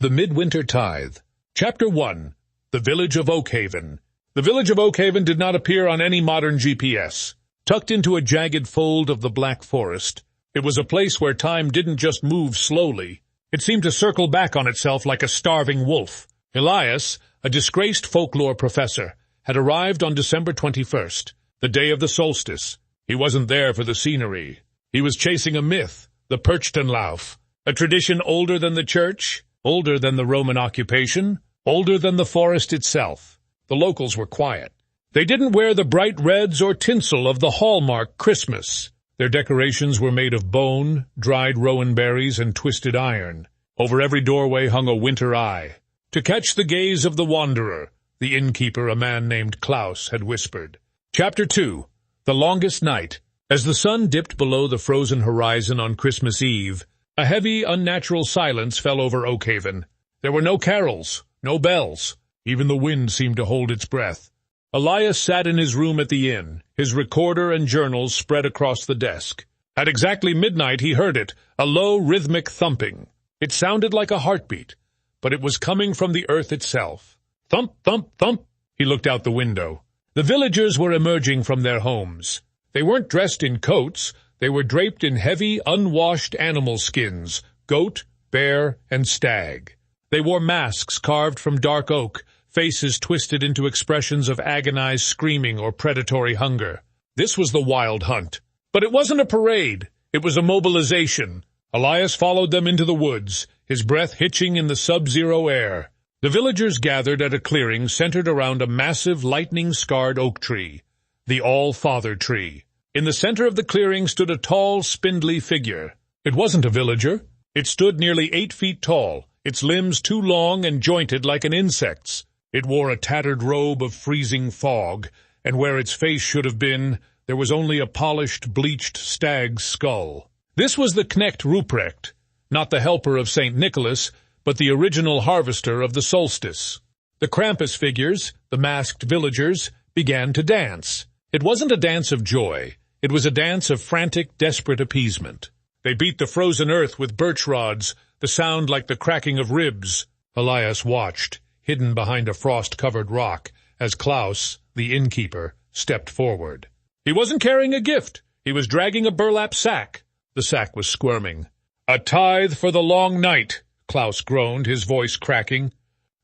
The Midwinter Tithe. Chapter 1. The Village of Oakhaven. The village of Oakhaven did not appear on any modern GPS. Tucked into a jagged fold of the Black Forest, it was a place where time didn't just move slowly. It seemed to circle back on itself like a starving wolf. Elias, a disgraced folklore professor, had arrived on December 21st, the day of the solstice. He wasn't there for the scenery. He was chasing a myth, the Perchtenlauf, a tradition older than the church, older than the Roman occupation, older than the forest itself. The locals were quiet. They didn't wear the bright reds or tinsel of the hallmark Christmas. Their decorations were made of bone, dried rowan berries, and twisted iron. Over every doorway hung a winter eye. To catch the gaze of the wanderer, the innkeeper, a man named Klaus, had whispered. Chapter 2. The Longest Night. As the sun dipped below the frozen horizon on Christmas Eve, a heavy, unnatural silence fell over Oakhaven. There were no carols, no bells. Even the wind seemed to hold its breath. Elias sat in his room at the inn, his recorder and journals spread across the desk. At exactly midnight he heard it, a low, rhythmic thumping. It sounded like a heartbeat, but it was coming from the earth itself. Thump, thump, thump. He looked out the window. The villagers were emerging from their homes. They weren't dressed in coats. They were draped in heavy, unwashed animal skins, goat, bear, and stag. They wore masks carved from dark oak, faces twisted into expressions of agonized screaming or predatory hunger. This was the wild hunt. But it wasn't a parade. It was a mobilization. Elias followed them into the woods, his breath hitching in the sub-zero air. The villagers gathered at a clearing centered around a massive, lightning-scarred oak tree, the All-Father tree. In the center of the clearing stood a tall, spindly figure. It wasn't a villager. It stood nearly 8 feet tall, its limbs too long and jointed like an insect's. It wore a tattered robe of freezing fog, and where its face should have been, there was only a polished, bleached stag's skull. This was the Knecht Ruprecht, not the helper of St. Nicholas, but the original harvester of the solstice. The Krampus figures, the masked villagers, began to dance. It wasn't a dance of joy. It was a dance of frantic, desperate appeasement. They beat the frozen earth with birch rods, the sound like the cracking of ribs. Elias watched, hidden behind a frost-covered rock, as Klaus, the innkeeper, stepped forward. He wasn't carrying a gift. He was dragging a burlap sack. The sack was squirming. "A tithe for the long night," Klaus groaned, his voice cracking.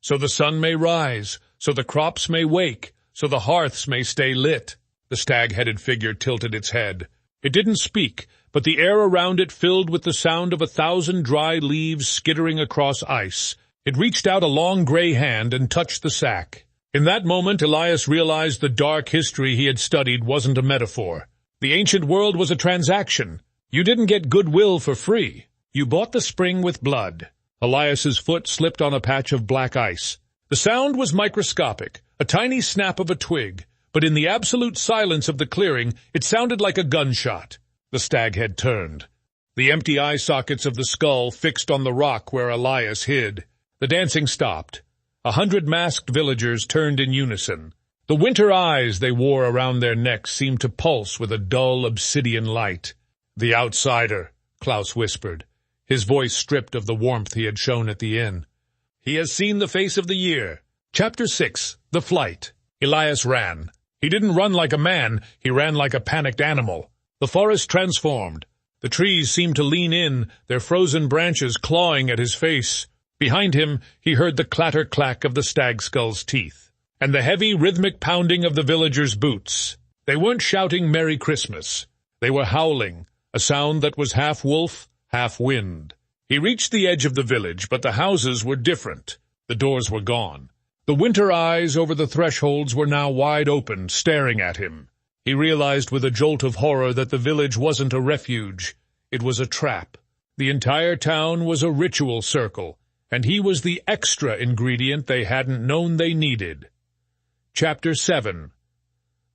"So the sun may rise, so the crops may wake, so the hearths may stay lit." The stag-headed figure tilted its head. It didn't speak, but the air around it filled with the sound of 1,000 dry leaves skittering across ice. It reached out a long gray hand and touched the sack. In that moment, Elias realized the dark history he had studied wasn't a metaphor. The ancient world was a transaction. You didn't get goodwill for free. You bought the spring with blood. Elias's foot slipped on a patch of black ice. The sound was microscopic, a tiny snap of a twig, but in the absolute silence of the clearing, it sounded like a gunshot. The stag had turned. The empty eye sockets of the skull fixed on the rock where Elias hid. The dancing stopped. 100 masked villagers turned in unison. The winter eyes they wore around their necks seemed to pulse with a dull obsidian light. "The outsider," Klaus whispered, his voice stripped of the warmth he had shown at the inn. "He has seen the face of the year." Chapter 6. The Flight. Elias ran. He didn't run like a man, he ran like a panicked animal. The forest transformed. The trees seemed to lean in, their frozen branches clawing at his face. Behind him, he heard the clatter-clack of the stag skull's teeth, and the heavy, rhythmic pounding of the villagers' boots. They weren't shouting Merry Christmas. They were howling, a sound that was half wolf, half wind. He reached the edge of the village, but the houses were different. The doors were gone. The winter eyes over the thresholds were now wide open, staring at him. He realized with a jolt of horror that the village wasn't a refuge. It was a trap. The entire town was a ritual circle, and he was the extra ingredient they hadn't known they needed. Chapter 7.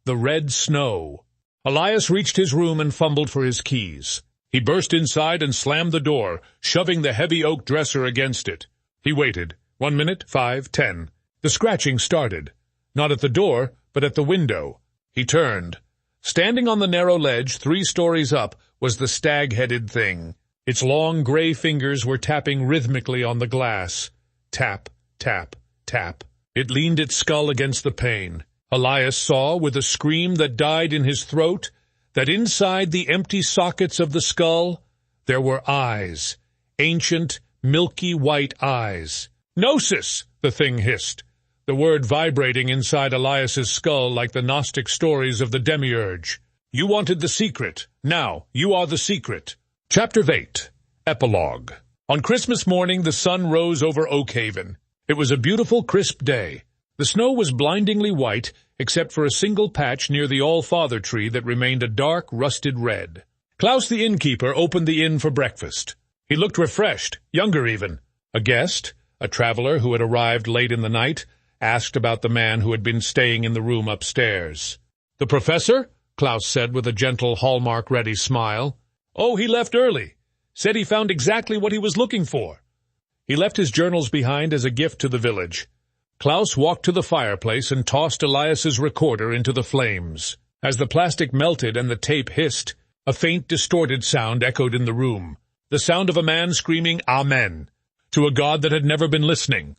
The Red Snow. Elias reached his room and fumbled for his keys. He burst inside and slammed the door, shoving the heavy oak dresser against it. He waited. 1 minute, 5, 10. The scratching started. Not at the door, but at the window. He turned. Standing on the narrow ledge, 3 stories up, was the stag-headed thing. Its long gray fingers were tapping rhythmically on the glass. tap, tap, tap. It leaned its skull against the pane. Elias saw, with a scream that died in his throat, that inside the empty sockets of the skull there were eyes, ancient, milky white eyes. "Gnosis!" the thing hissed, the word vibrating inside Elias's skull like the Gnostic stories of the Demiurge. "You wanted the secret. Now, you are the secret." Chapter 8. Epilogue. On Christmas morning the sun rose over Oakhaven. It was a beautiful, crisp day. The snow was blindingly white, except for a single patch near the All-Father tree that remained a dark, rusted red. Klaus the innkeeper opened the inn for breakfast. He looked refreshed, younger even. A guest, a traveler who had arrived late in the night, asked about the man who had been staying in the room upstairs. "The professor?" Klaus said with a gentle, hallmark-ready smile. "Oh, he left early. Said he found exactly what he was looking for. He left his journals behind as a gift to the village." Klaus walked to the fireplace and tossed Elias's recorder into the flames. As the plastic melted and the tape hissed, a faint, distorted sound echoed in the room. The sound of a man screaming Amen to a God that had never been listening.